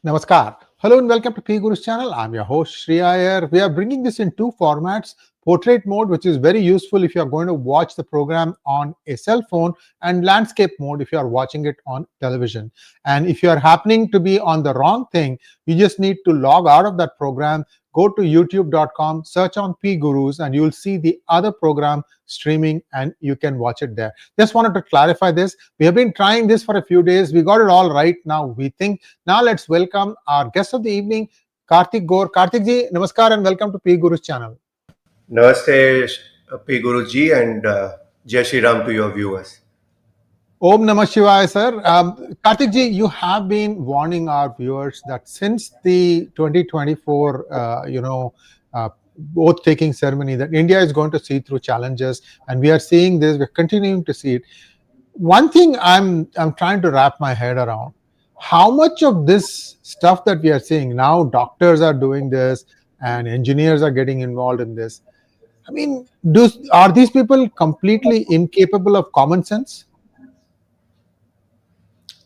Namaskar. Hello and welcome to PGurus channel. I'm your host Shri Iyer. We are bringing this in two formats. Portrait mode, which is very useful if you are going to watch the program on a cell phone, and landscape mode if you are watching it on television. And if you are happening to be on the wrong thing, you just need to log out of that program, go to youtube.com, search on PGurus, and you'll see the other program streaming and you can watch it there. Just wanted to clarify this. We have been trying this for a few days. We got it all right now, we think. Now let's welcome our guest of the evening, Kaartik Gor. Kartik ji, namaskar and welcome to PGurus channel. Namaste, P. Guruji, and Jai Shri Ram to your viewers. Om Namah Shivaya, sir. Kartik ji, you have been warning our viewers that since the 2024, oath taking ceremony, that India is going to see through challenges, and we are seeing this. We're continuing to see it. One thing I'm trying to wrap my head around: how much of this stuff that we are seeing now, doctors are doing this, and engineers are getting involved in this. I mean, are these people completely incapable of common sense?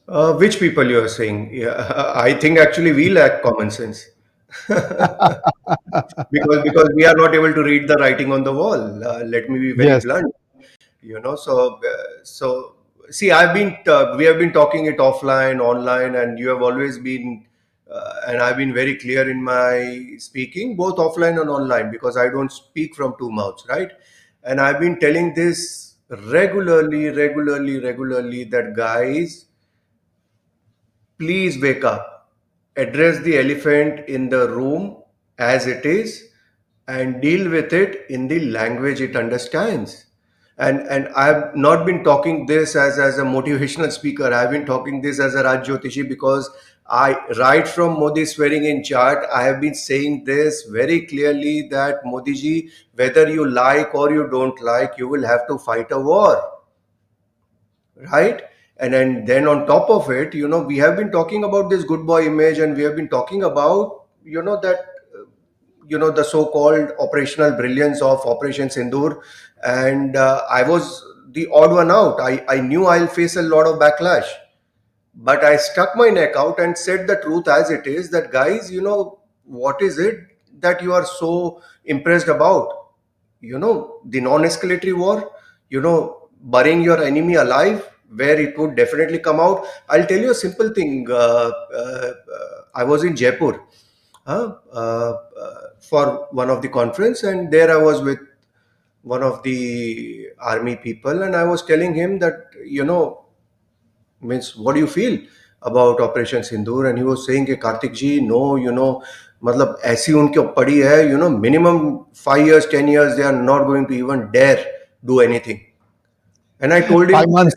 Which people you are saying? Yeah, I think actually we lack common sense because we are not able to read the writing on the wall. Let me be very Yes. blunt. So see, we have been talking it offline, online, and you have always been, and I've been very clear in my speaking, both offline and online, because I don't speak from two mouths, right? And I've been telling this regularly that guys, please wake up, address the elephant in the room as it is, and deal with it in the language it understands. And I've not been talking this as a motivational speaker. I've been talking this as a Raj Jyotishi, because I, right from Modi swearing in chart, I have been saying this very clearly that Modi ji, whether you like or you don't like, you will have to fight a war, right? And then on top of it, we have been talking about this good boy image, and we have been talking about, that the so-called operational brilliance of Operation Sindoor. And I was the odd one out. I knew I'll face a lot of backlash, but I stuck my neck out and said the truth as it is, that guys, what is it that you are so impressed about? The non-escalatory war, burying your enemy alive, where it would definitely come out. I'll tell you a simple thing. I was in Jaipur for one of the conference, and there I was with one of the army people, and I was telling him that, means, what do you feel about Operation Sindoor? And he was saying, Kartik ji, no, मतलब ऐसी उनके पड़ी है, minimum 5 years, 10 years, they are not going to even dare do anything. And I told him, 5 months.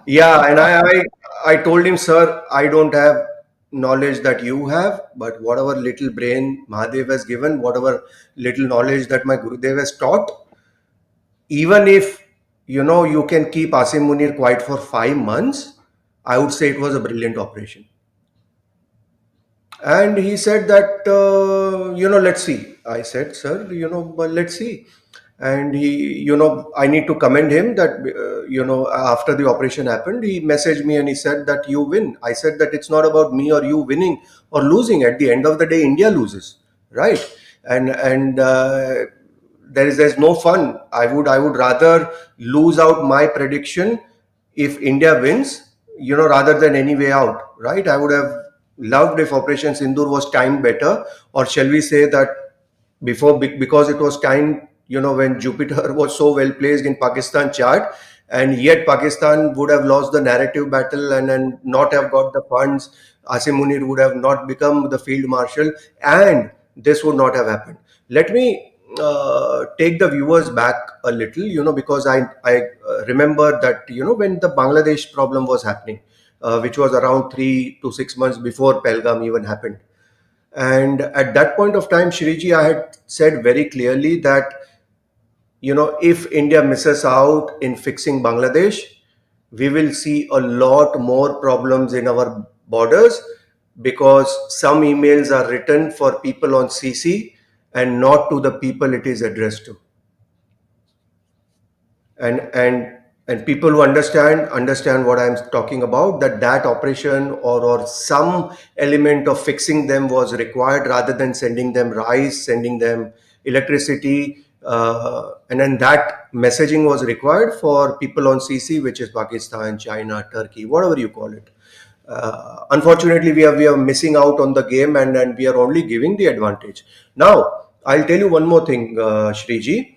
yeah, and I told him, sir, I don't have knowledge that you have, but whatever little brain Mahadev has given, whatever little knowledge that my Gurudev has taught, even if you can keep Asim Munir quiet for 5 months, I would say it was a brilliant operation. And he said that, let's see. I said, sir, but let's see. And he, I need to commend him that, after the operation happened, he messaged me and he said that you win. I said that it's not about me or you winning or losing. At the end of the day, India loses, right? And there's no fun. I would rather lose out my prediction if India wins, rather than any way out, right? I would have loved if Operation Sindoor was timed better, or shall we say that because it was timed, when Jupiter was so well placed in Pakistan chart, and yet Pakistan would have lost the narrative battle and not have got the funds. Asim Munir would have not become the field marshal, and this would not have happened. Let me take the viewers back a little, because I remember that, when the Bangladesh problem was happening, which was around 3 to 6 months before Pelgam even happened. And at that point of time, Shriji, I had said very clearly that, if India misses out in fixing Bangladesh, we will see a lot more problems in our borders, because some emails are written for people on CC and not to the people it is addressed to. And And people who understand what I'm talking about, that operation or some element of fixing them was required, rather than sending them rice, sending them electricity, and then that messaging was required for people on CC, which is Pakistan, China, Turkey, whatever you call it. Unfortunately, we are missing out on the game, and we are only giving the advantage. Now, I'll tell you one more thing, Shriji.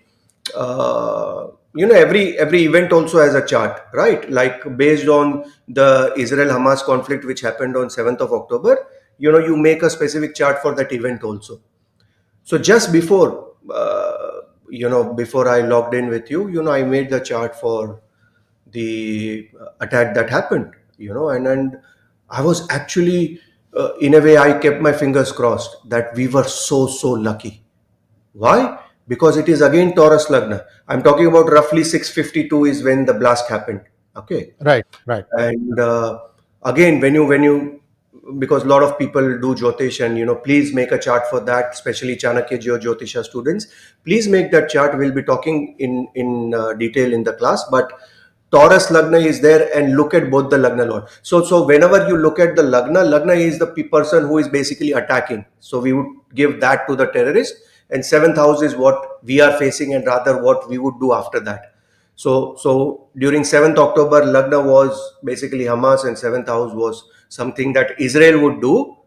Every event also has a chart, right? Like based on the Israel Hamas conflict which happened on 7th of October, you make a specific chart for that event also. So just before I logged in with you, I made the chart for the attack that happened, and I was actually, in a way, I kept my fingers crossed that we were so lucky. Why? Because it is again Taurus Lagna. I'm talking about roughly 6:52 is when the blast happened. Okay. Right, right. And again, when you because a lot of people do Jyotish, and please make a chart for that, especially Chanakya Jyotisha students. Please make that chart. We'll be talking in detail in the class, but Taurus Lagna is there, and look at both the Lagna Lord. So whenever you look at the Lagna is the person who is basically attacking. So we would give that to the terrorist, and seventh house is what we are facing, and rather what we would do after that. So during 7th October, Lagna was basically Hamas, and 7th house was something that Israel would do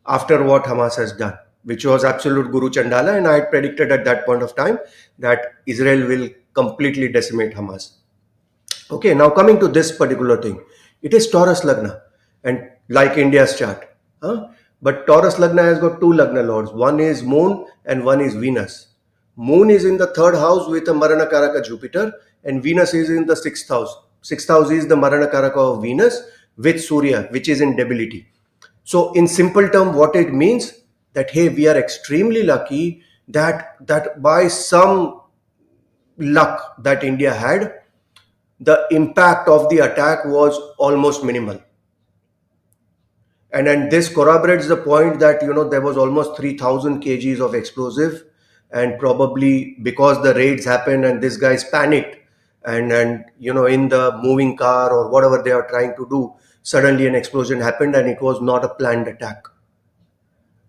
after what Hamas has done, which was absolute Guru Chandala. And I had predicted at that point of time that Israel will completely decimate Hamas. Okay, now coming to this particular thing, it is Taurus Lagna, and like India's chart. Huh? But Taurus Lagna has got two Lagna lords. One is Moon and one is Venus. Moon is in the third house with a Marana Karaka Jupiter, and Venus is in the sixth house. Sixth house is the Marana Karaka of Venus with Surya, which is in debility. So, in simple term, what it means that hey, we are extremely lucky that by some luck that India had, the impact of the attack was almost minimal. And then this corroborates the point that there was almost 3,000 kgs of explosive, and probably because the raids happened and this guy's panicked, and in the moving car or whatever they are trying to do, suddenly an explosion happened, and it was not a planned attack.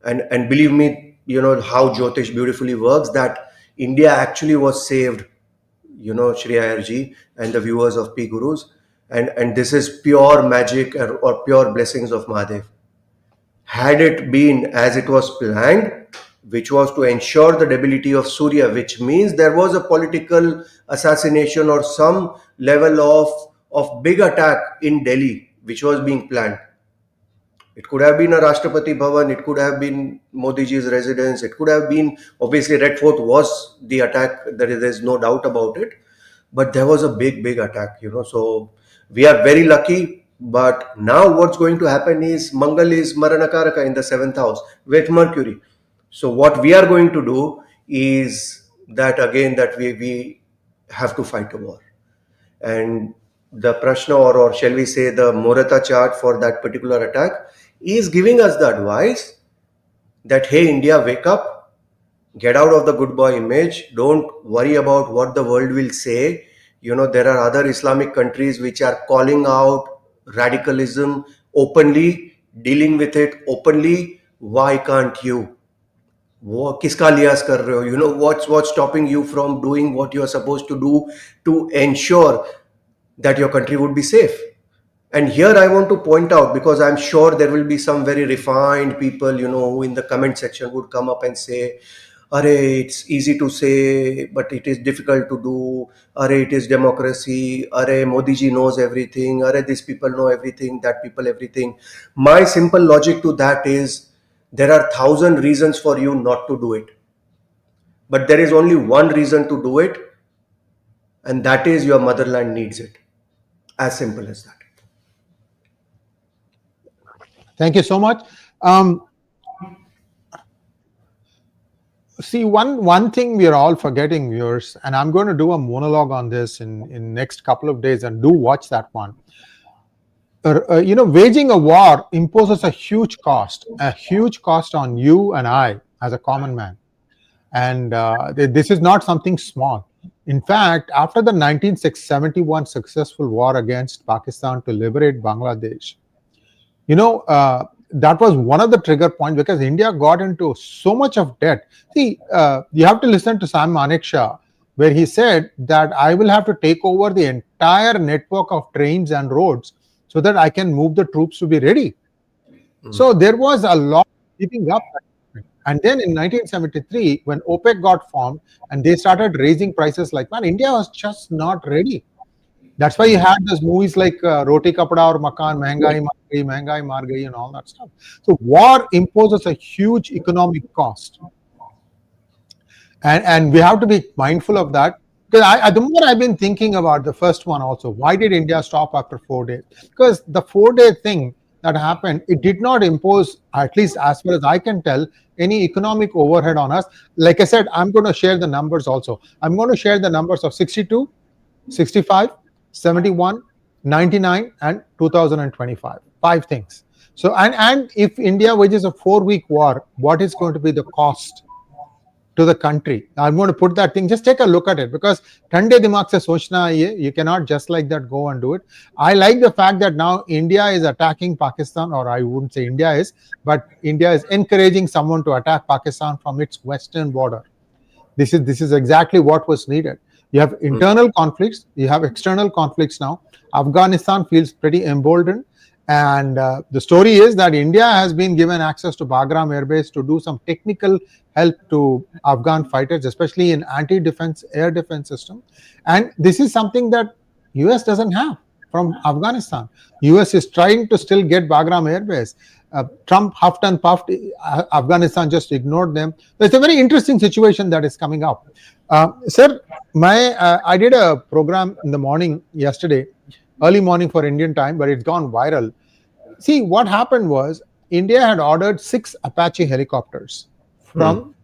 And believe me, how Jyotish beautifully works, that India actually was saved, Shri Ayarji and the viewers of PGurus, and this is pure magic or pure blessings of Mahadev. Had it been as it was planned, which was to ensure the debility of Surya, which means there was a political assassination or some level of big attack in Delhi, which was being planned. It could have been a Rashtrapati Bhavan, it could have been Modi ji's residence, it could have been, obviously, Red Fort was the attack, there's no doubt about it. But there was a big attack, So we are very lucky. But now what's going to happen is Mangal is Maranakaraka in the 7th house with Mercury. So what we are going to do is that again that we have to fight a war. And the Prashna, or shall we say the Morata chart for that particular attack, is giving us the advice that hey, India, wake up, get out of the good boy image, don't worry about what the world will say. There are other Islamic countries which are calling out radicalism openly, dealing with it openly. Why can't you? किसका लियाज कर रहे हो? What's stopping you from doing what you are supposed to do to ensure that your country would be safe? And here I want to point out, because I'm sure there will be some very refined people, who in the comment section would come up and say, Are, it's easy to say, but it is difficult to do. Are, it is democracy. Are, Modi ji knows everything. Are, these people know everything, that people everything. My simple logic to that is, there are 1,000 reasons for you not to do it. But there is only one reason to do it, and that is your motherland needs it. As simple as that. Thank you so much. See, one thing we are all forgetting, viewers, and I'm going to do a monologue on this in next couple of days, and do watch that one. Waging a war imposes a huge cost on you and I as a common man. And this is not something small. In fact, after the 1971 successful war against Pakistan to liberate Bangladesh, you know, that was one of the trigger points because India got into so much of debt. See, you have to listen to Sam Manekshaw, where he said that I will have to take over the entire network of trains and roads so that I can move the troops to be ready. So there was a lot keeping up. And then in 1973, when OPEC got formed and they started raising prices like, man, India was just not ready. That's why you had those movies like Roti Kapda or Makan, Mehengai Mar Gayi, and all that stuff. So war imposes a huge economic cost, and we have to be mindful of that. Because the more I've been thinking about the first one also, why did India stop after 4 days? Because the 4 day thing that happened, it did not impose, at least as far as I can tell, any economic overhead on us. Like I said, I'm going to share the numbers also. I'm going to share the numbers of 62, 65, 71, 99, and 2025. 5 things. So, and if India wages a 4 week war, what is going to be the cost to the country? I'm going to put that thing, just take a look at it, because Thande Dimag se sochna hai, you cannot just like that go and do it. I like the fact that now India is attacking Pakistan, or I wouldn't say India is, but India is encouraging someone to attack Pakistan from its western border. This is exactly what was needed. You have internal conflicts, you have external conflicts now. Afghanistan feels pretty emboldened. And the story is that India has been given access to Bagram Air Base to do some technical help to Afghan fighters, especially in anti-defense air defense system. And this is something that US doesn't have from Afghanistan. US is trying to still get Bagram Air Base. Trump huffed and puffed. Afghanistan just ignored them. So it's a very interesting situation that is coming up. Sir, I did a program in the morning yesterday, early morning for Indian time, but it's gone viral. See, what happened was India had ordered 6 Apache helicopters from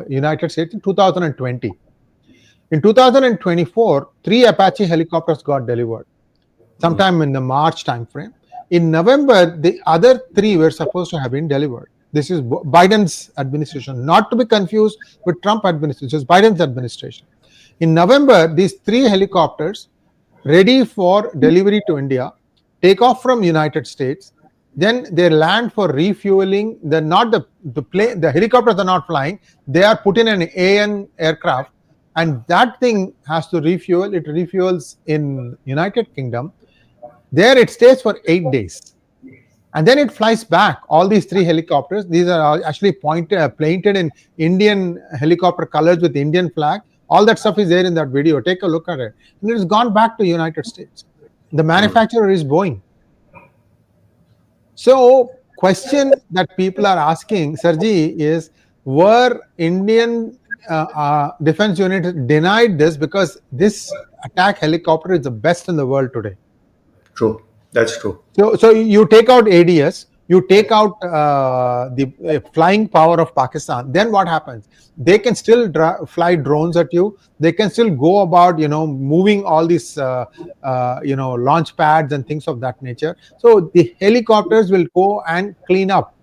United States in 2020. In 2024, 3 Apache helicopters got delivered sometime in the March timeframe. In November, the other 3 were supposed to have been delivered. This is Biden's administration, not to be confused with Trump administration. It's Biden's administration. In November, these 3 helicopters ready for delivery to India, take off from United States, then they land for refueling. They're not the helicopters are not flying. They are put in an AN aircraft, and that thing has to refuel. It refuels in United Kingdom. There it stays for 8 days. And then it flies back. All these 3 helicopters, these are actually painted in Indian helicopter colors with Indian flag. All that stuff is there in that video. Take a look at it. And it has gone back to United States. The manufacturer is Boeing. So, question that people are asking, Sarji, is were Indian defense units denied this because this attack helicopter is the best in the world today? True. That's true. So you take out ADS, you take out the flying power of Pakistan, then what happens? They can still fly drones at you. They can still go about, moving all these, launch pads and things of that nature. So the helicopters will go and clean up.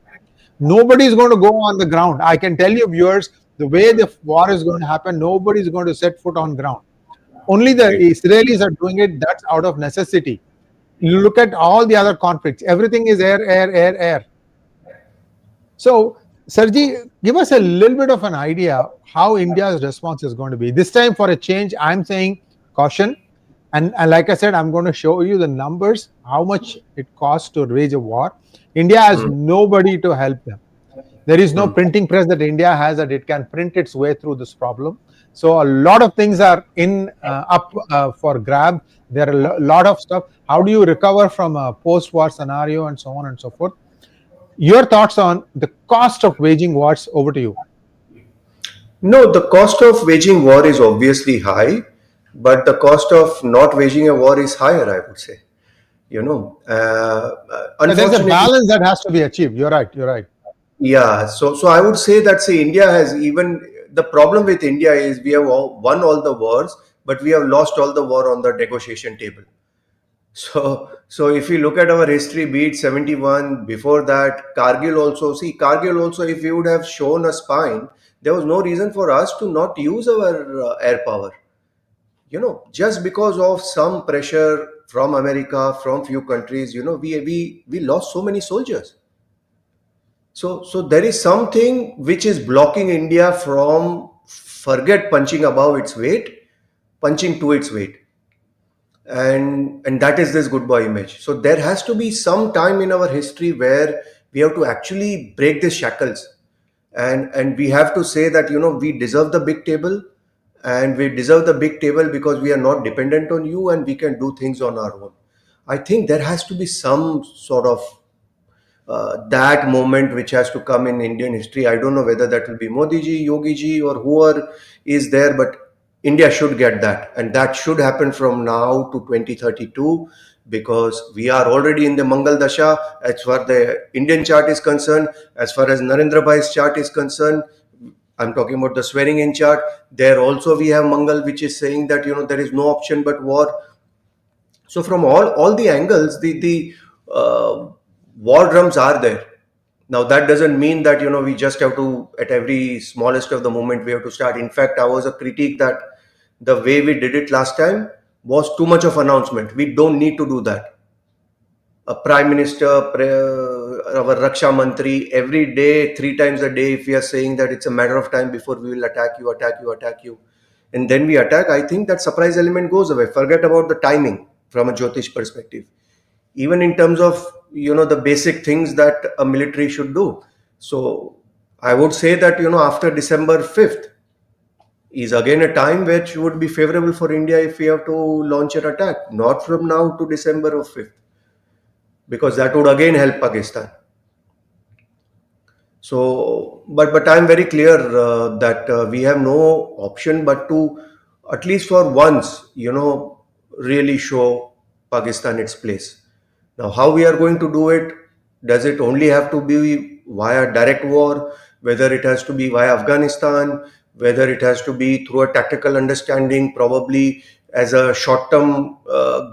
Nobody is going to go on the ground. I can tell you, viewers, the way the war is going to happen, nobody is going to set foot on ground. Only the Israelis are doing it. That's out of necessity. You look at all the other conflicts, everything is air. So, Sarji, give us a little bit of an idea how India's response is going to be. This time, for a change, I'm saying caution. And like I said, I'm going to show you the numbers, how much it costs to wage a war. India has nobody to help them. There is no printing press that India has that it can print its way through this problem. So a lot of things are up for grab. There are a lot of stuff. How do you recover from a post-war scenario and so on and so forth? Your thoughts on the cost of waging wars? Over to you. No, the cost of waging war is obviously high, but the cost of not waging a war is higher, I would say. There's a balance that has to be achieved. You're right. Yeah, so I would say that India has the problem with India is we have won all the wars, but we have lost all the war on the negotiation table. So if you look at our history, be it 71, before that, Kargil also, if we would have shown a spine, there was no reason for us to not use our air power. just because of some pressure from America, from few countries, we lost so many soldiers. So there is something which is blocking India from forget punching above its weight, punching to its weight, and that is this good boy image. So there has to be some time in our history where we have to actually break these shackles, and we have to say that we deserve the big table, and we deserve the big table because we are not dependent on you and we can do things on our own. I think there has to be some sort of that moment which has to come in Indian history. I don't know whether that will be Modi ji, Yogi ji, or whoever is there, but India should get that, and that should happen from now to 2032, because we are already in the Mangal Dasha as far the Indian chart is concerned. As far as Narendra Bhai's chart is concerned, I'm talking about the swearing in chart. There also we have Mangal, which is saying that there is no option but war. So from all the angles, the war drums are there. Now that doesn't mean that we just have to, at every smallest of the moment, we have to start. In fact, I was a critique that the way we did it last time was too much of announcement. We don't need to do that. A prime minister, our Raksha Mantri, every day, 3 times a day, if we are saying that it's a matter of time before we will attack you, and then we attack, I think that surprise element goes away. Forget about the timing from a Jyotish perspective. Even in terms of the basic things that a military should do. So I would say that after December 5th is again a time which would be favorable for India if we have to launch an attack, not from now to December of 5th, because that would again help Pakistan. So, but I'm very clear that we have no option but to, at least for once, really show Pakistan its place. Now, how we are going to do it? Does it only have to be via direct war? Whether it has to be via Afghanistan? Whether it has to be through a tactical understanding, probably as a short-term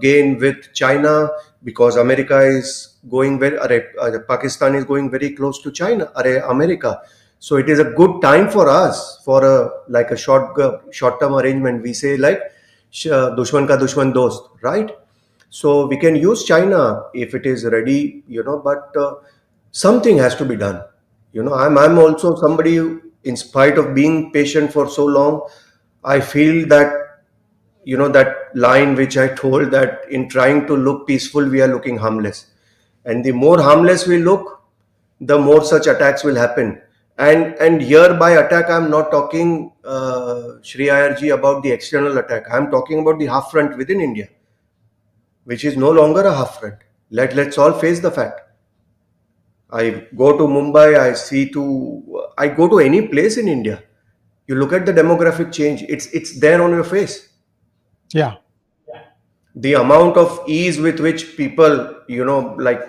gain with China, because America is going Pakistan is going very close to China, America. So it is a good time for us for a short-term arrangement. We say like dushman ka dushman dost, right? So we can use China if it is ready, but something has to be done. I'm also somebody who, in spite of being patient for so long, I feel that, that line which I told, that in trying to look peaceful, we are looking harmless. And the more harmless we look, the more such attacks will happen. And here by attack, I'm not talking, Shri Ayarji, about the external attack. I'm talking about the half front within India, which is no longer a half front. Let's all face the fact. I go to Mumbai, I go to any place in India. You look at the demographic change, it's there on your face. Yeah. The amount of ease with which people, like,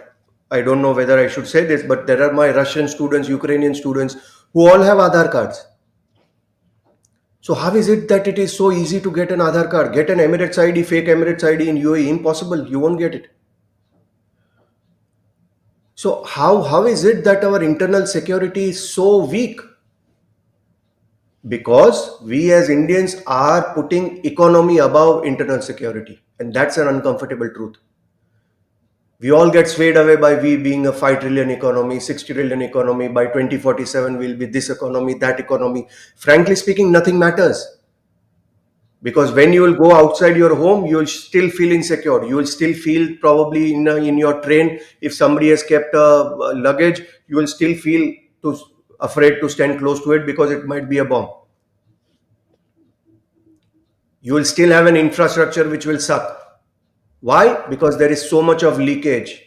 I don't know whether I should say this, but there are my Russian students, Ukrainian students, who all have Aadhaar cards. So how is it that it is so easy to get an Aadhaar card? Get an Emirates ID, fake Emirates ID in UAE? Impossible. You won't get it. So how is it that our internal security is so weak? Because we as Indians are putting economy above internal security, and that's an uncomfortable truth. We all get swayed away by we being a 5 trillion economy, 60 trillion economy. By 2047 we'll be this economy, that economy. Frankly speaking, nothing matters. Because when you will go outside your home, you will still feel insecure. You will still feel, probably in your train, if somebody has kept a luggage, you will still feel afraid to stand close to it because it might be a bomb. You will still have an infrastructure which will suck. Why? Because there is so much of leakage,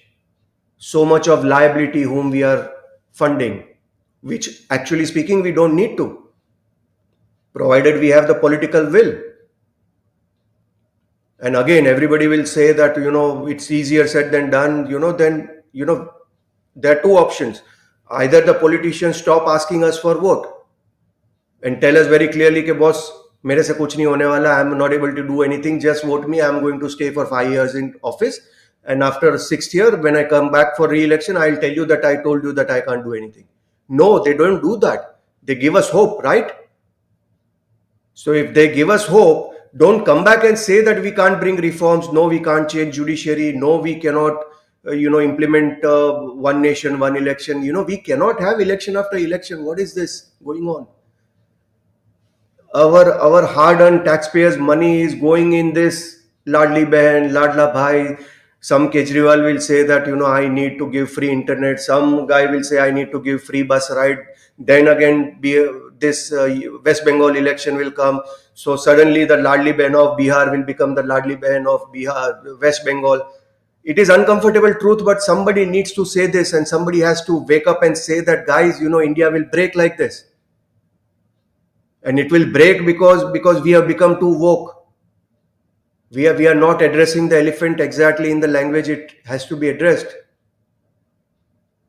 so much of liability whom we are funding, which actually speaking we don't need to, provided we have the political will. And again, everybody will say that it's easier said than done. Then there are two options. Either the politicians stop asking us for vote and tell us very clearly कि boss, मेरे से कुछ नहीं होने वाला, I'm not able to do anything, just vote me, I'm going to stay for 5 years in office, and after 6th year when I come back for re-election, I'll tell you that I told you that I can't do anything. No, they don't do that. They give us hope, right? So if they give us hope, Don't come back and say that we can't bring reforms. No, we can't change judiciary. No, we cannot, implement one nation, one election. We cannot have election after election. What is this going on? Our hard-earned taxpayers' money is going in this ladli behan, ladla bhai. Some Kejriwal will say that I need to give free internet. Some guy will say I need to give free bus ride. Then again, this West Bengal election will come. So suddenly the ladli behan of Bihar will become the ladli behan of Bihar, West Bengal. It is uncomfortable truth, but somebody needs to say this, and somebody has to wake up and say that, guys, India will break like this. And it will break because we have become too woke. We are not addressing the elephant exactly in the language it has to be addressed.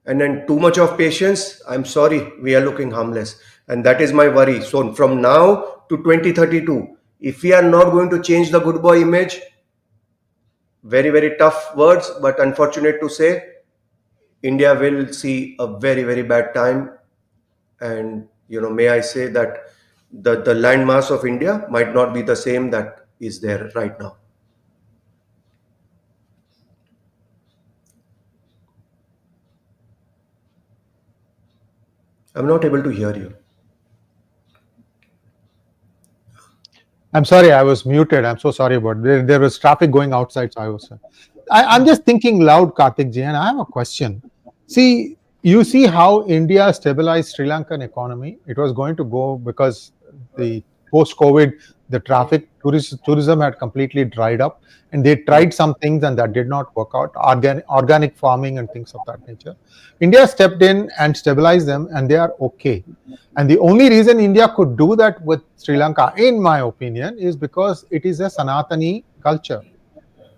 And then too much of patience, I'm sorry, we are looking harmless. And that is my worry. So from now to 2032, if we are not going to change the good boy image, very, very tough words, but unfortunate to say, India will see a very, very bad time. And may I say that the landmass of India might not be the same that is there right now. I'm not able to hear you. I'm sorry, I was muted. I'm so sorry about it. There was traffic going outside, so I was. I'm just thinking loud, Kartik ji, and I have a question. See, you see how India stabilized Sri Lankan economy. It was going to go because the post-COVID, the traffic, tourism had completely dried up, and they tried some things and that did not work out. Organic farming and things of that nature. India stepped in and stabilized them, and they are okay. And the only reason India could do that with Sri Lanka, in my opinion, is because it is a Sanatani culture.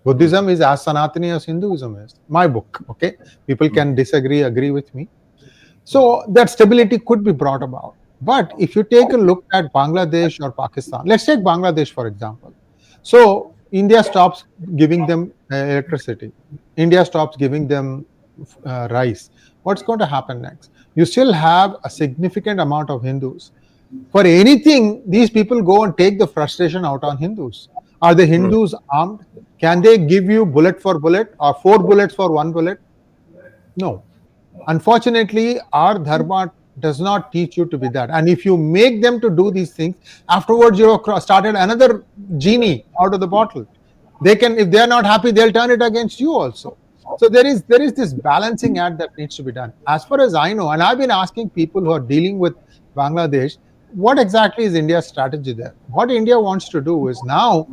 Buddhism is as Sanatani as Hinduism is. My book, okay? People can disagree, agree with me. So that stability could be brought about. But if you take a look at Bangladesh or Pakistan, let's take Bangladesh, for example. So India stops giving them electricity. India stops giving them rice. What's going to happen next? You still have a significant amount of Hindus. For anything, these people go and take the frustration out on Hindus. Are the Hindus armed? Can they give you bullet for bullet or 4 bullets for 1 bullet? No. Unfortunately, our dharma does not teach you to be that. And if you make them to do these things, afterwards you have started another genie out of the bottle. They can, if they are not happy, they'll turn it against you also. So there is this balancing act that needs to be done. As far as I know, and I've been asking people who are dealing with Bangladesh, what exactly is India's strategy there? What India wants to do is now,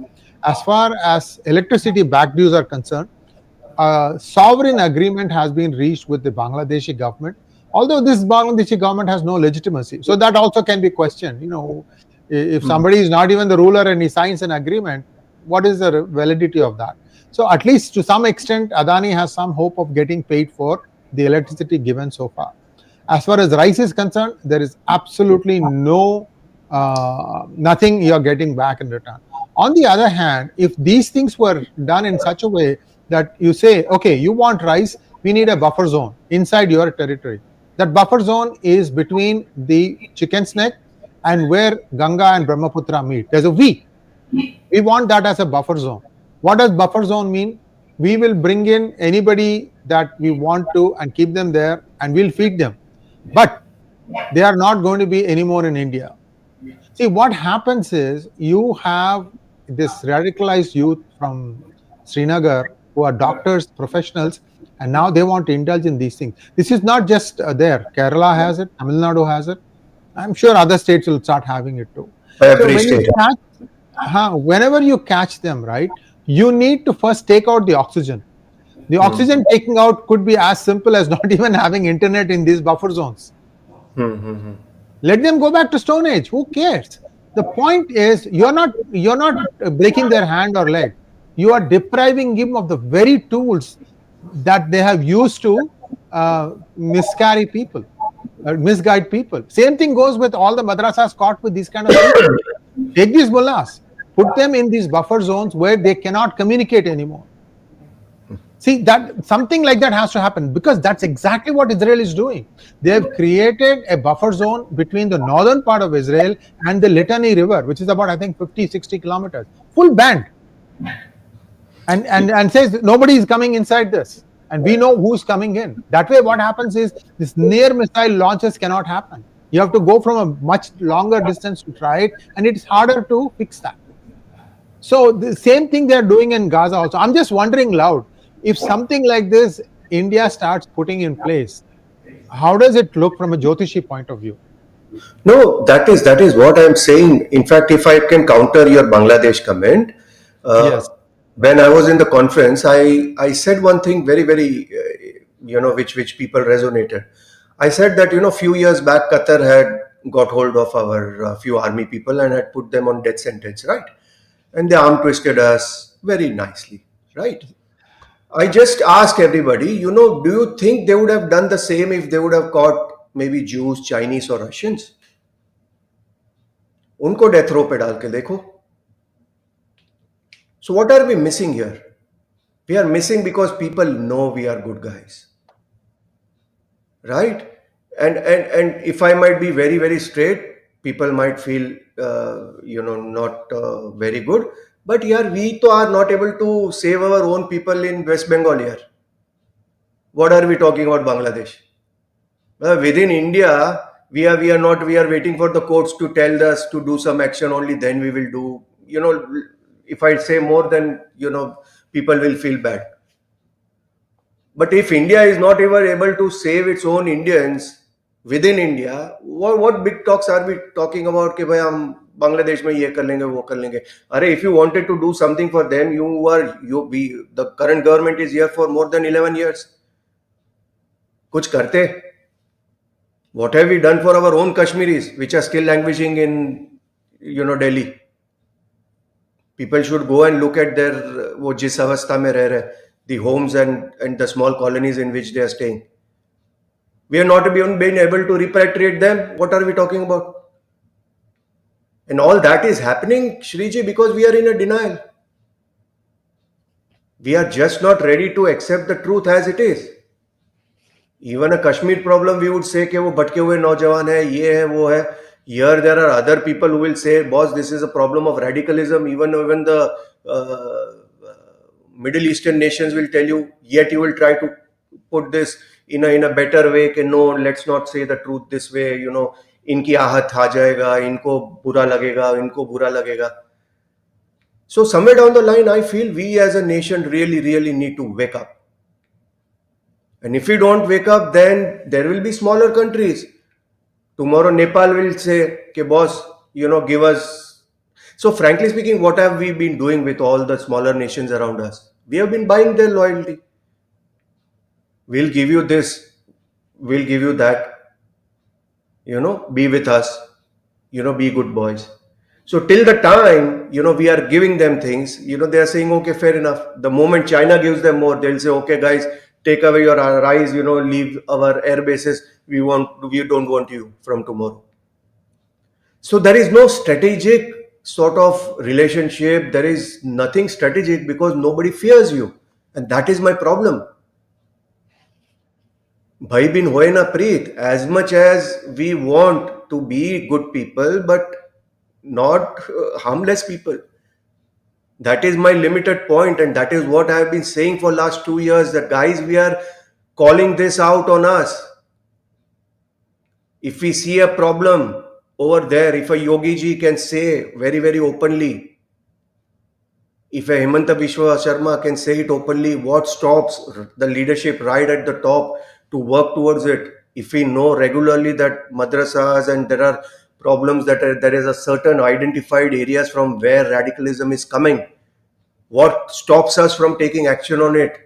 as far as electricity back dues are concerned, a sovereign agreement has been reached with the Bangladeshi government, although this Bangladeshi government has no legitimacy. So that also can be questioned. If somebody is not even the ruler and he signs an agreement, what is the validity of that? So at least to some extent, Adani has some hope of getting paid for the electricity given so far. As far as rice is concerned, there is absolutely nothing you're getting back in return. On the other hand, if these things were done in such a way that you say, okay, you want rice, we need a buffer zone inside your territory. That buffer zone is between the chicken's neck and where Ganga and Brahmaputra meet. There's a V. We want that as a buffer zone. What does buffer zone mean? We will bring in anybody that we want to and keep them there and we'll feed them. But they are not going to be anymore in India. See, what happens is you have this radicalized youth from Srinagar who are doctors, professionals, and now they want to indulge in these things. This is not just there. Kerala has it, Tamil Nadu has it. I'm sure other states will start having it too. Every state. Whenever you catch them, right, you need to first take out the oxygen. The oxygen taking out could be as simple as not even having internet in these buffer zones. Let them go back to Stone Age. Who cares? The point is, you're not breaking their hand or leg. You are depriving him of the very tools that they have used to misguide people. Same thing goes with all the madrasas caught with these kind of things. Take these mullahs, put them in these buffer zones where they cannot communicate anymore. See, that something like that has to happen, because that's exactly what Israel is doing. They have created a buffer zone between the northern part of Israel and the Litani River, which is about, I think, 50, 60 kilometers, full band, and says nobody is coming inside this, and we know who's coming in. That way, what happens is this near missile launches cannot happen. You have to go from a much longer distance to try it, and it's harder to fix that. So the same thing they're doing in Gaza also. I'm just wondering loud, if something like this India starts putting in place, how does it look from a Jyotishi point of view? No, that is what I'm saying. In fact, if I can counter your Bangladesh comment, uh, Yes. when I was in the conference, I said one thing very very which people resonated. I said that few years back Qatar had got hold of our few army people and had put them on death sentence, right? And they arm twisted us very nicely, right? I just ask everybody, do you think they would have done the same if they would have caught maybe Jews, Chinese, or Russians? उनको death row पे डाल के देखो. So what are we missing here? We are missing because people know we are good guys, right? And if I might be very very straight, people might feel not very good. But here we to are not able to save our own people in West Bengal here. What are we talking about Bangladesh? Within India, we are waiting for the courts to tell us to do some action. Only then we will do. If I say more, then people will feel bad. But if India is not even able to save its own Indians within India, what big talks are we talking about? कि भाई हम बांग्लादेश में ये कर लेंगे वो कर लेंगे. अरे, if you wanted to do something for them, the current government is here for more than 11 years. कुछ करते. What have we done for our own Kashmiris, which are still languishing in Delhi? People should go and look at their वो जिस अवस्था में रह रहे, the homes and the small colonies in which they are staying. We are not even being able to repatriate them. What are we talking about? And all that is happening, Shriji, because we are in a denial. We are just not ready to accept the truth as it is. Even a Kashmir problem, we would say कि वो भटके हुए नौजवान है, ये है, वो है. Here there are other people who will say, boss, this is a problem of radicalism. Even the Middle Eastern nations will tell you, yet you will try to put this in a better way. कि no, let's not say the truth this way. इनकी आहत आ जाएगा, इनको बुरा लगेगा, इनको बुरा लगेगा. So somewhere down the line, I feel we as a nation really, really need to wake up. And if we don't wake up, then there will be smaller countries. Tomorrow Nepal will say, okay, boss, give us. So frankly speaking, what have we been doing with all the smaller nations around us? We have been buying their loyalty. We'll give you this, we'll give you that. Be with us, be good boys. So till the time, we are giving them things, they are saying, okay, fair enough. The moment China gives them more, they'll say, okay, guys, take away your eyes, leave our air bases. We don't want you from tomorrow. So there is no strategic sort of relationship. There is nothing strategic because nobody fears you. And that is my problem. Bhai bin hoye na preet. As much as we want to be good people, but not harmless people. That is my limited point, and that is what I have been saying for last 2 years, that guys, we are calling this out on us. If we see a problem over there, if a Yogi ji can say very, very openly, if a Hemanta Biswa Sharma can say it openly, what stops the leadership right at the top to work towards it? If we know regularly that madrasas and there are problems, that there is a certain identified areas from where radicalism is coming, what stops us from taking action on it?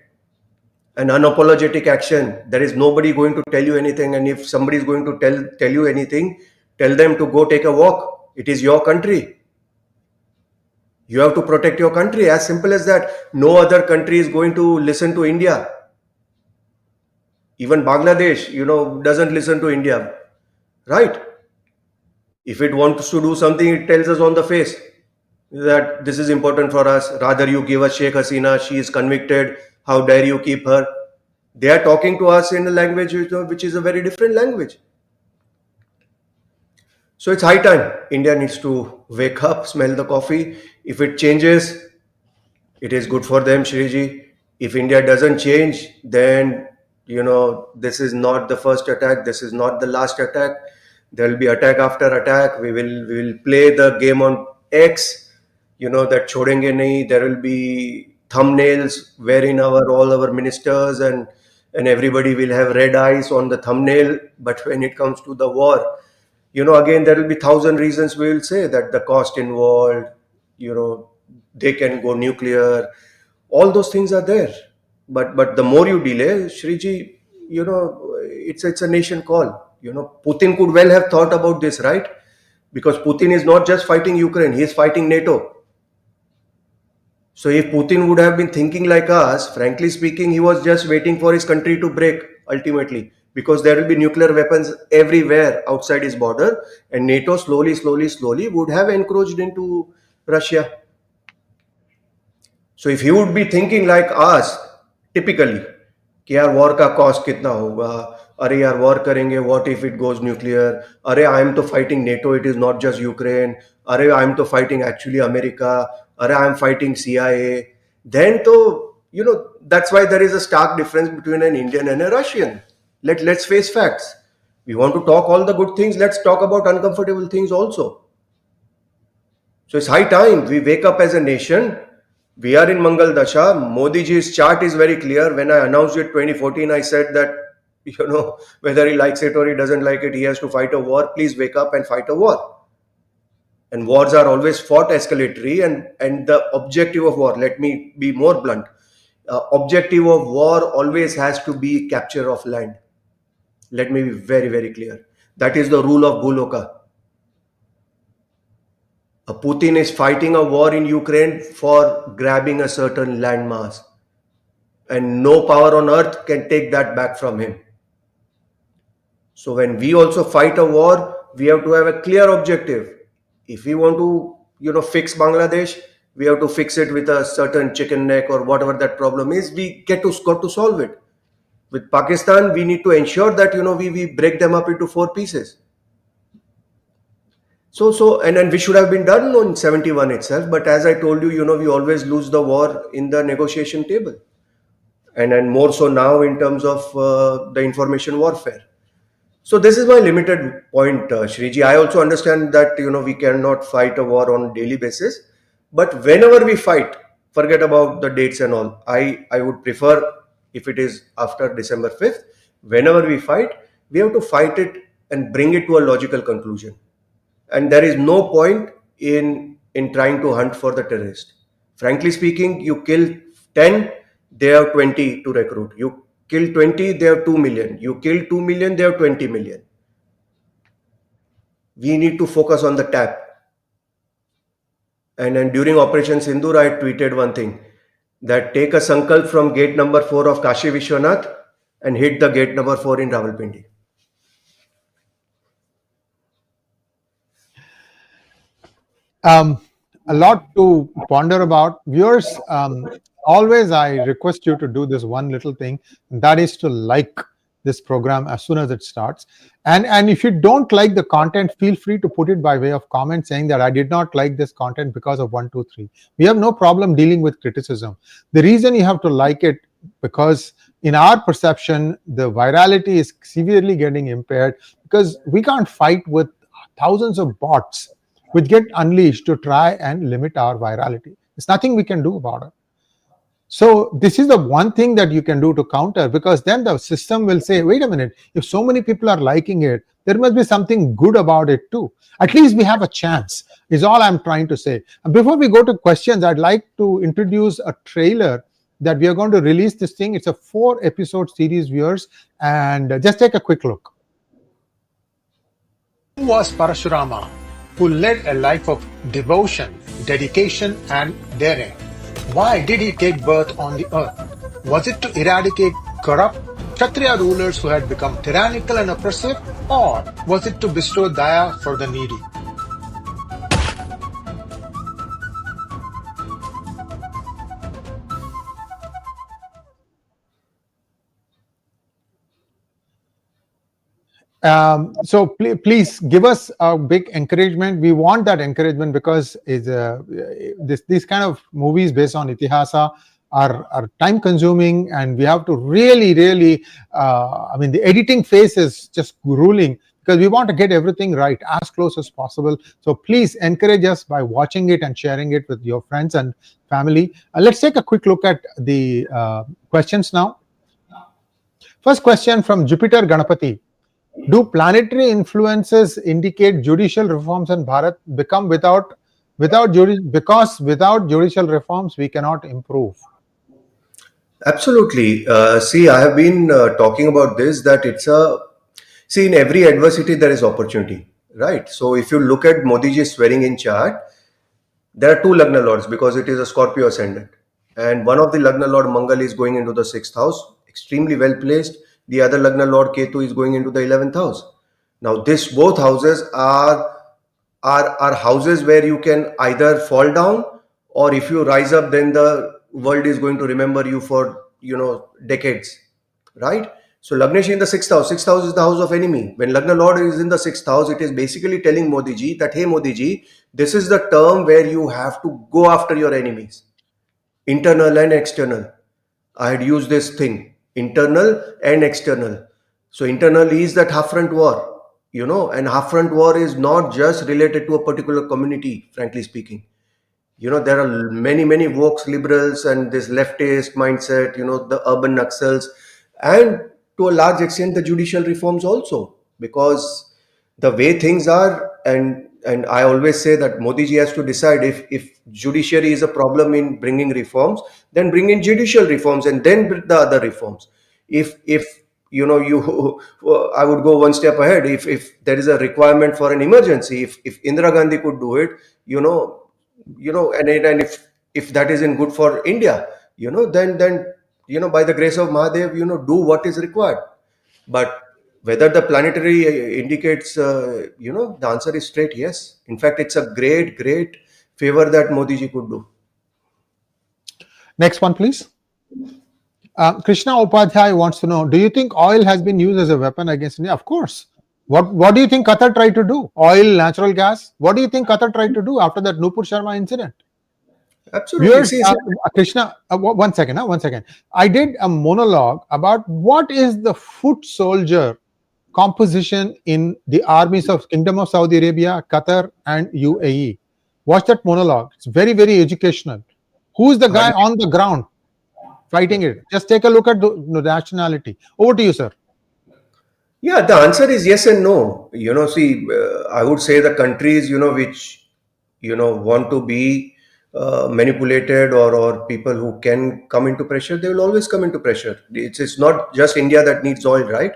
An unapologetic action. There is nobody going to tell you anything, and if somebody is going to tell you anything, tell them to go take a walk. It is your country. You have to protect your country. As simple as that. No other country is going to listen to India. Even Bangladesh, doesn't listen to India, right? If it wants to do something, it tells us on the face that this is important for us. Rather, you give us Sheikh Hasina. She is convicted. How dare you keep her? They are talking to us in a language which is a very different language. So it's high time India needs to wake up, smell the coffee. If it changes, it is good for them, Shriji. If India doesn't change, then this is not the first attack. This is not the last attack. There will be attack after attack. We will play the game on X. That chhodenge nahi. There will be thumbnails wherein all our ministers and everybody will have red eyes on the thumbnail. But when it comes to the war, again there will be thousand reasons. We will say that the cost involved, you know they can go nuclear. All those things are there, but the more you delay, Shriji, it's a nation call. Putin could well have thought about this, right? Because Putin is not just fighting Ukraine, he is fighting NATO. So if Putin would have been thinking like us, frankly speaking, he was just waiting for his country to break ultimately, because there will be nuclear weapons everywhere outside his border, and NATO slowly would have encroached into Russia. So if he would be thinking like us, typically, कि यार war का cost कितना होगा, अरे यार war करेंगे, what if it goes nuclear, अरे I am तो fighting NATO, it is not just Ukraine, अरे आई एम तो फाइटिंग एक्चुअली अमेरिका, अरे I am fighting CIA, then तो that's why there is a stark difference between an Indian and a Russian. Let's face facts. We want to talk all the good things, let's talk about uncomfortable things also. So it's high time we wake up as a nation. We are in Mangal Dasha. Modi ji's chart is very clear. When I announced it 2014, I said that, whether he likes it or he doesn't like it, he has to fight a war. Please wake up and fight a war. And wars are always fought escalatory, and the objective of war, let me be more blunt, objective of war always has to be capture of land. Let me be very, very clear. That is the rule of Bhuloka. Putin is fighting a war in Ukraine for grabbing a certain landmass, and no power on earth can take that back from him. So when we also fight a war, we have to have a clear objective. If we want to fix Bangladesh, we have to fix it with a certain chicken neck or whatever that problem is. We got to solve it. With Pakistan, we need to ensure that we break them up into 4 pieces. So and we should have been done on 71 itself, but as I told you, we always lose the war in the negotiation table, and more so now in terms of the information warfare. So this is my limited point, Shriji. I also understand that we cannot fight a war on daily basis, but whenever we fight, forget about the dates and all. I would prefer, if it is after December 5th, whenever we fight, we have to fight it and bring it to a logical conclusion. And there is no point in trying to hunt for the terrorist. Frankly speaking, you kill 10, they have 20 to recruit. You kill 20, they have 2 million. You kill 2 million, they have 20 million. We need to focus on the tap. And during Operation Sindoor, I tweeted one thing, that take a sankalp from gate number 4 of Kashi Vishwanath and hit the gate number 4 in Rawalpindi. A lot to ponder about. Viewers, always I request you to do this one little thing, and that is to like this program as soon as it starts. And if you don't like the content, feel free to put it by way of comment saying that I did not like this content because of 1, 2, 3. We have no problem dealing with criticism. The reason you have to like it, because in our perception, the virality is severely getting impaired, because we can't fight with thousands of bots which get unleashed to try and limit our virality. There's nothing we can do about it. So this is the one thing that you can do to counter, because then the system will say, wait a minute, if so many people are liking it, there must be something good about it too. At least we have a chance, is all I'm trying to say. And before we go to questions, I'd like to introduce a trailer that we are going to release this thing. It's a 4-episode series, viewers, and just take a quick look. Who was Parshurama, who led a life of devotion, dedication, and daring? Why did he take birth on the earth? Was it to eradicate corrupt Kshatriya rulers who had become tyrannical and oppressive, or was it to bestow daya for the needy? So please give us a big encouragement. We want that encouragement because these kind of movies based on itihasa are time consuming, and we have to really I mean, the editing phase is just grueling because we want to get everything right as close as possible. So please encourage us by watching it and sharing it with your friends and family. Let's take a quick look at the questions now. First question from Jupiter Ganapati. Do planetary influences indicate judicial reforms in Bharat become because without judicial reforms we cannot improve? Absolutely. See, I have been talking about this, that see, in every adversity there is opportunity, right? So if you look at Modi ji's swearing in chart, there are two Lagna lords because it is a Scorpio ascendant. And one of the Lagna lord Mangal is going into the 6th house, extremely well placed. The other Lagna lord Ketu is going into the 11th house. Now, this both houses are houses where you can either fall down, or if you rise up, then the world is going to remember you for decades, right? So Lagnesh in the 6th house. 6th house is the house of enemy. When Lagna Lord is in the 6th house, it is basically telling Modi ji that, hey Modi ji, this is the term where you have to go after your enemies, internal and external. I had used this thing, internal and external. So internal is that half front war, and half front war is not just related to a particular community, frankly speaking. There are many woke liberals and this leftist mindset, the urban Naxals, and to a large extent the judicial reforms also, because the way things are, and I always say that Modi ji has to decide, if judiciary is a problem in bringing reforms, then bring in judicial reforms and then bring the other reforms. If you I would go one step ahead. If there is a requirement for an emergency, if Indira Gandhi could do it, and if that isn't good for India, then by the grace of Mahadev, do what is required. But whether the planetary indicates, the answer is straight yes. In fact, it's a great favor that Modi ji could do. Next one, please. Krishna Upadhyay wants to know: do you think oil has been used as a weapon against India? Of course. What do you think Qatar tried to do? Oil, natural gas. What do you think Qatar tried to do after that Nupur Sharma incident? Absolutely. Viewers, Krishna, one second. I did a monologue about what is the foot soldier composition in the armies of Kingdom of Saudi Arabia, Qatar, and UAE. Watch that monologue. It's very educational. Who's the guy on the ground fighting it? Just take a look at the nationality. Over to you, sir. Yeah, the answer is yes and no. See, I would say the countries, which, want to be manipulated, or people who can come into pressure, they will always come into pressure. It's not just India that needs oil, right?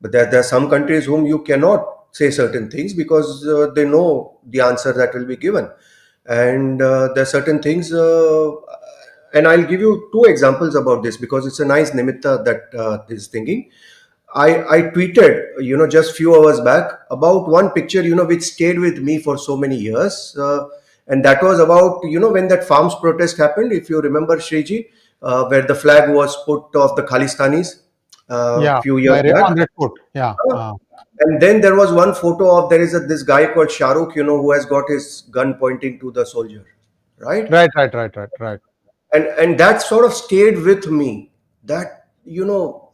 But there are some countries whom you cannot say certain things because they know the answer that will be given. And there are certain things, and I'll give you two examples about this because it's a nice nimitta that is thinking. I tweeted, just few hours back about one picture, which stayed with me for so many years. And that was about, when that farms protest happened, if you remember, Shriji, where the flag was put of the Khalistanis few years back. On Red Fort. Yeah. And then there was one photo of, there is this guy called Shahrukh, who has got his gun pointing to the soldier, right? Right. And that sort of stayed with me, that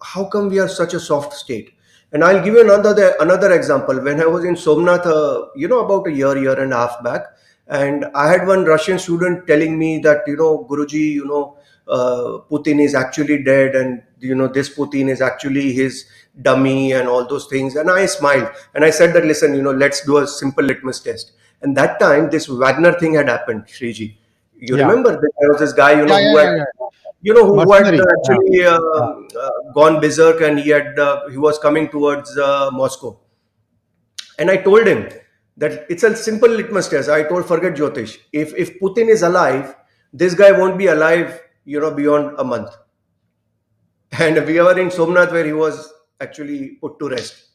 how come we are such a soft state. And I'll give you another example. When I was in Somnath, about a year and a half back, and I had one Russian student telling me that, Guruji, Putin is actually dead, and this Putin is actually his dummy and all those things. And I smiled and I said that, listen, let's do a simple litmus test. And that time this Wagner thing had happened, Shriji. You remember that there was this guy, who had actually gone berserk, and he was coming towards Moscow. And I told him that it's a simple litmus test. I told, forget Jyotish. If Putin is alive, this guy won't be alive, beyond a month. And we were in Somnath where he was actually put to rest.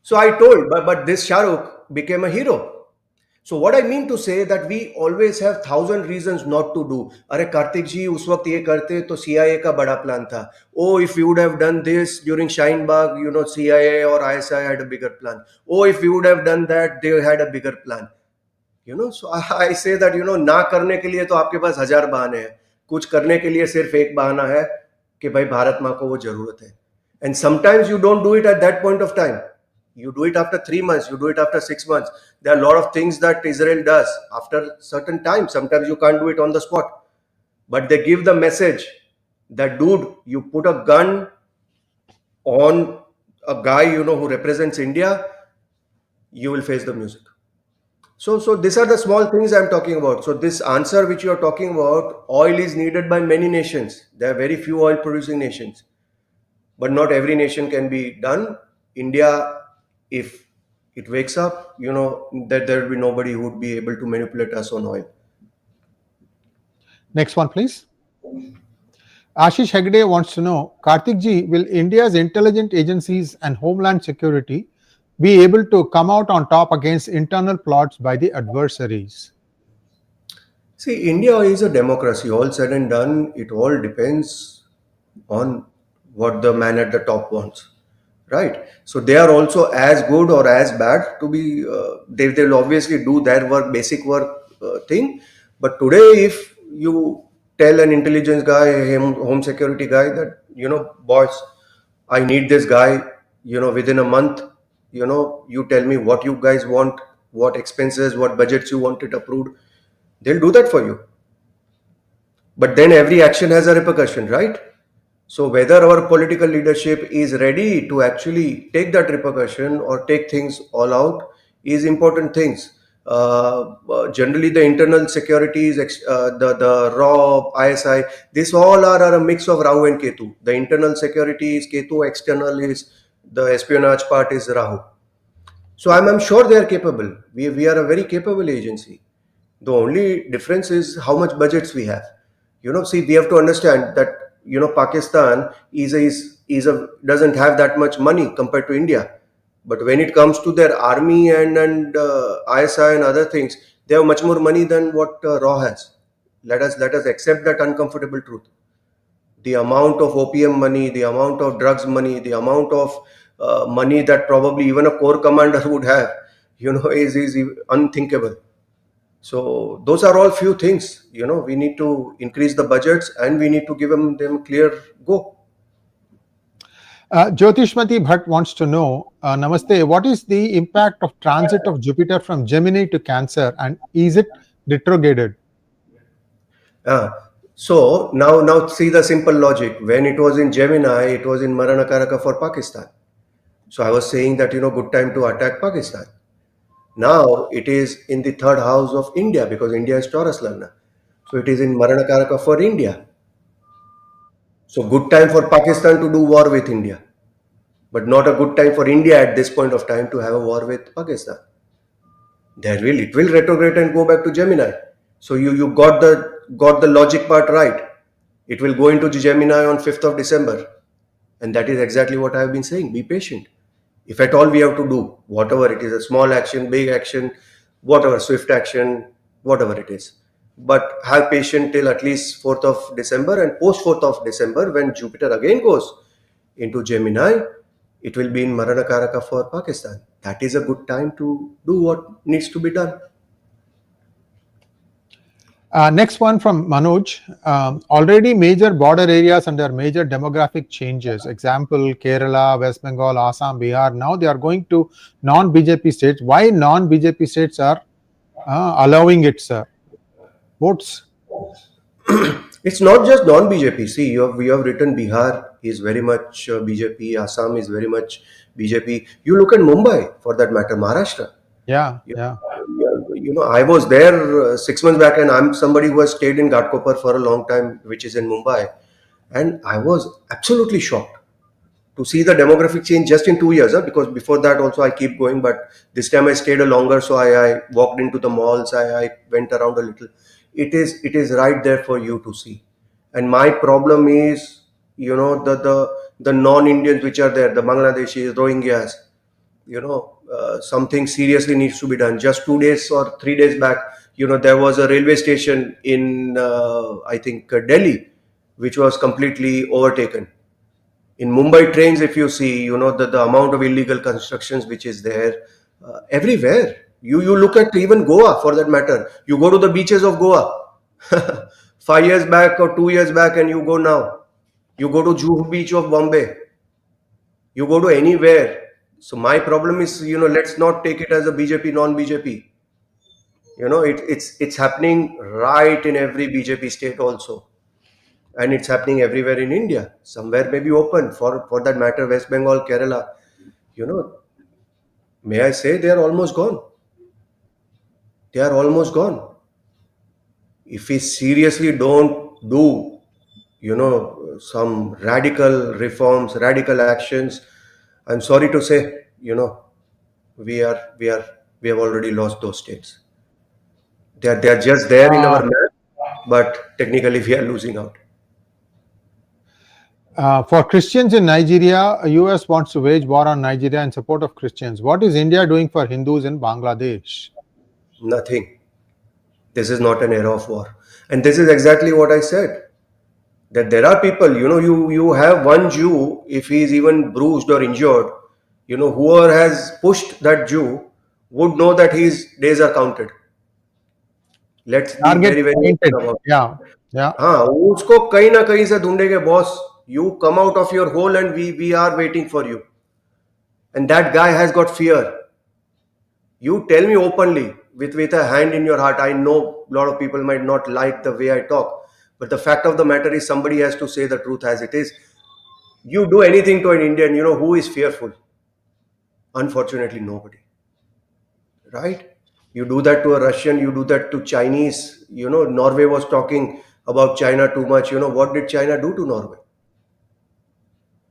So I told, but this Shahrukh became a hero. So what I mean to say that we always have 1,000 reasons not to do. अरे कार्तिक जी उस वक्त ये करते तो CIA का बड़ा plan था. Oh, if we would have done this during Shine Bagh, CIA or ISI had a bigger plan. Oh, if we would have done that, they had a bigger plan. So I say that ना करने के लिए तो आपके पास 1,000 बहाने हैं. कुछ करने के लिए सिर्फ एक बहाना है कि भाई भारत माँ को वो जरूरत है. And sometimes you don't do it at that point of time. You do it after 3 months, you do it after 6 months. There are a lot of things that Israel does after certain time. Sometimes you can't do it on the spot. But they give the message that, dude, you put a gun on a guy, who represents India, you will face the music. So these are the small things I'm talking about. So this answer which you're talking about, oil is needed by many nations. There are very few oil producing nations. But not every nation can be done. India, if it wakes up, that there will be nobody who would be able to manipulate us on oil. Next one, please. Ashish Hegde wants to know, Kartik ji, will India's intelligence agencies and homeland security be able to come out on top against internal plots by the adversaries? See, India is a democracy. All said and done, it all depends on what the man at the top wants, right? So they are also as good or as bad to be. They'll obviously do their work, basic work thing. But today, if you tell an intelligence guy, home security guy that boss, I need this guy, within a month, you tell me what you guys want, what expenses, what budgets you want it approved, they'll do that for you. But then every action has a repercussion, right? So whether our political leadership is ready to actually take that repercussion or take things all out is important things. Generally, the internal securities, the RAW, ISI, this all are a mix of Rahu and Ketu. The internal security is Ketu, external is the espionage part is Rahu. So I'm sure they are capable. We are a very capable agency. The only difference is how much budgets we have. See, we have to understand that Pakistan doesn't have that much money compared to India. But when it comes to their army and ISI and other things, they have much more money than what RAW has. Let us accept that uncomfortable truth. The amount of opium money, the amount of drugs money, the amount of money that probably even a corps commander would have, is unthinkable. So those are all few things. We need to increase the budgets and we need to give them clear go. Jyotishmati Bhatt wants to know, Namaste, what is the impact of transit of Jupiter from Gemini to Cancer, and is it retrograded? So now see the simple logic. When it was in Gemini, it was in Maranakaraka for Pakistan. So I was saying that, good time to attack Pakistan. Now it is in the third house of India because India is Taurus Lagna. So it is in Maranakaraka for India. So good time for Pakistan to do war with India. But not a good time for India at this point of time to have a war with Pakistan. It will retrograde and go back to Gemini. So you got the logic part right. It will go into Gemini on 5th of December. And that is exactly what I have been saying. Be patient. If at all we have to do, whatever it is, a small action, big action, whatever, swift action, whatever it is. But have patience till at least 4th of December, and post 4th of December, when Jupiter again goes into Gemini, it will be in Maranakaraka for Pakistan. That is a good time to do what needs to be done. Next one from Manoj. Already major border areas under major demographic changes. Example, Kerala, West Bengal, Assam, Bihar. Now they are going to non-BJP states. Why non-BJP states are allowing it, sir? Votes. It's not just non-BJP. See, we have written Bihar is very much BJP. Assam is very much BJP. You look at Mumbai, for that matter, Maharashtra. Yeah. I was there 6 months back, and I'm somebody who has stayed in Ghatkopar for a long time, which is in Mumbai. And I was absolutely shocked to see the demographic change just in 2 years. Because before that also I keep going, but this time I stayed a longer. So I walked into the malls, I went around a little. It is right there for you to see. And my problem is, the non-Indians which are there, the Bangladeshis, Rohingyas, something seriously needs to be done. Just 2 days or 3 days back, there was a railway station in, I think, Delhi, which was completely overtaken. In Mumbai trains, if you see, the amount of illegal constructions which is there everywhere. You look at even Goa, for that matter. You go to the beaches of Goa 5 years back or 2 years back, and you go now. You go to Juhu Beach of Bombay. You go to anywhere. So my problem is, let's not take it as a BJP, non-BJP. It's happening right in every BJP state also, and it's happening everywhere in India. Somewhere may be open, for that matter, West Bengal, Kerala. May I say, they are almost gone. They are almost gone. If we seriously don't do, some radical reforms, radical actions, I'm sorry to say, we have already lost those states. They are just there in our map, but technically we are losing out. For Christians in Nigeria, US wants to wage war on Nigeria in support of Christians. What is India doing for Hindus in Bangladesh? Nothing. This is not an era of war. And this is exactly what I said. That there are people, you have one Jew, if he is even bruised or injured, whoever has pushed that Jew would know that his days are counted. Let's be Target very, very pointed. open about it. Yeah. हाँ, उसको कहीं ना कहीं से ढूंढेंगे, boss. You come out of your hole and we are waiting for you. And that guy has got fear. You tell me openly, with a hand in your heart. I know a lot of people might not like the way I talk, but the fact of the matter is somebody has to say the truth as it is. You do anything to an Indian, who is fearful? Unfortunately, nobody. Right? You do that to a Russian, you do that to Chinese. Norway was talking about China too much. What did China do to Norway?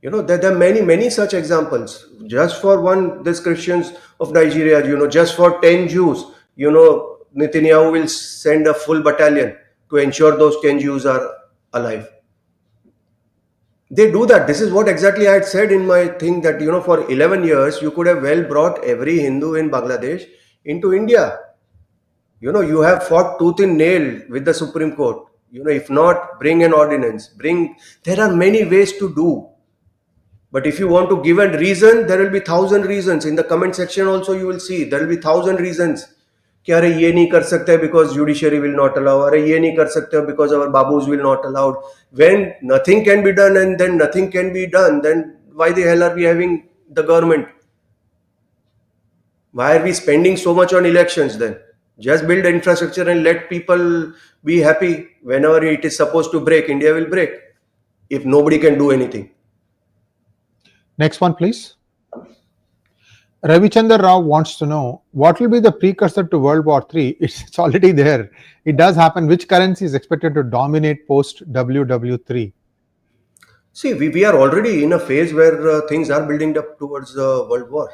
There are many, many such examples. Just for one, this Christians of Nigeria, just for 10 Jews, Netanyahu will send a full battalion to ensure those 10 Jews are alive. They do that. This is what exactly I had said in my thing, that, for 11 years, you could have well brought every Hindu in Bangladesh into India. You have fought tooth and nail with the Supreme Court. If not, bring an ordinance. There are many ways to do. But if you want to give a reason, there will be 1,000 reasons. In the comment section also you will see, there will be 1,000 reasons. कि अरे ये नहीं कर सकते because judiciary will not allow. अरे ये नहीं कर सकते because our babus will not allow. When nothing can be done and then nothing can be done, then why the hell are we having the government? Why are we spending so much on elections then? Just build infrastructure and let people be happy. Whenever it is supposed to break, India will break. If nobody can do anything. Next one, please. Ravichandra Rao wants to know, what will be the precursor to World War III? It's already there. It does happen. Which currency is expected to dominate post WW3? See, we are already in a phase where things are building up towards World War,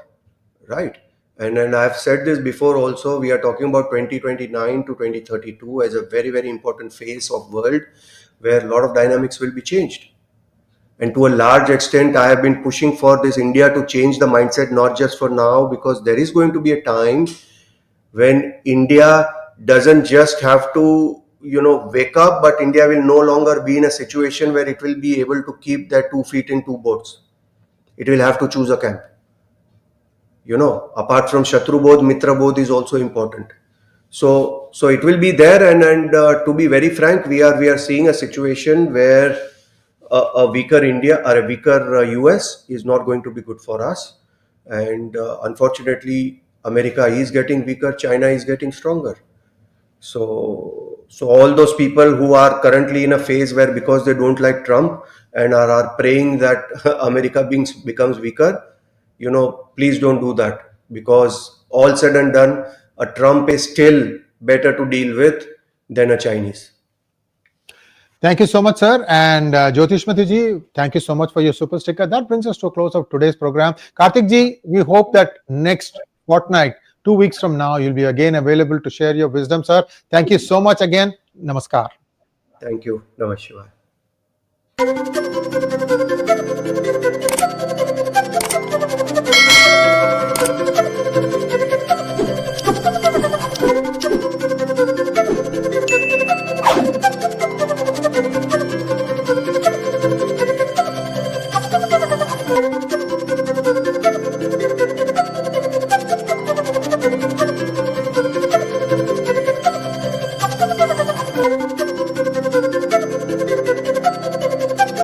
right? And I've said this before also, we are talking about 2029 to 2032 as a very, very important phase of world where a lot of dynamics will be changed. And to a large extent, I have been pushing for this India to change the mindset, not just for now, because there is going to be a time when India doesn't just have to, wake up, but India will no longer be in a situation where it will be able to keep their 2 feet in 2 boats. It will have to choose a camp. Apart from Shatru Bodh, Mitra Bodh is also important. So it will be there, and to be very frank, we are seeing a situation where a weaker India or a weaker US is not going to be good for us. And unfortunately, America is getting weaker, China is getting stronger. So all those people who are currently in a phase where, because they don't like Trump and are praying that America becomes weaker, please don't do that, because all said and done, a Trump is still better to deal with than a Chinese. Thank you so much, sir. And Jyotishmati ji, thank you so much for your super sticker. That brings us to a close of today's program. Kartik ji, we hope that next fortnight, 2 weeks from now, you'll be again available to share your wisdom, sir. Thank you so much again. Namaskar. Thank you. Namaskar.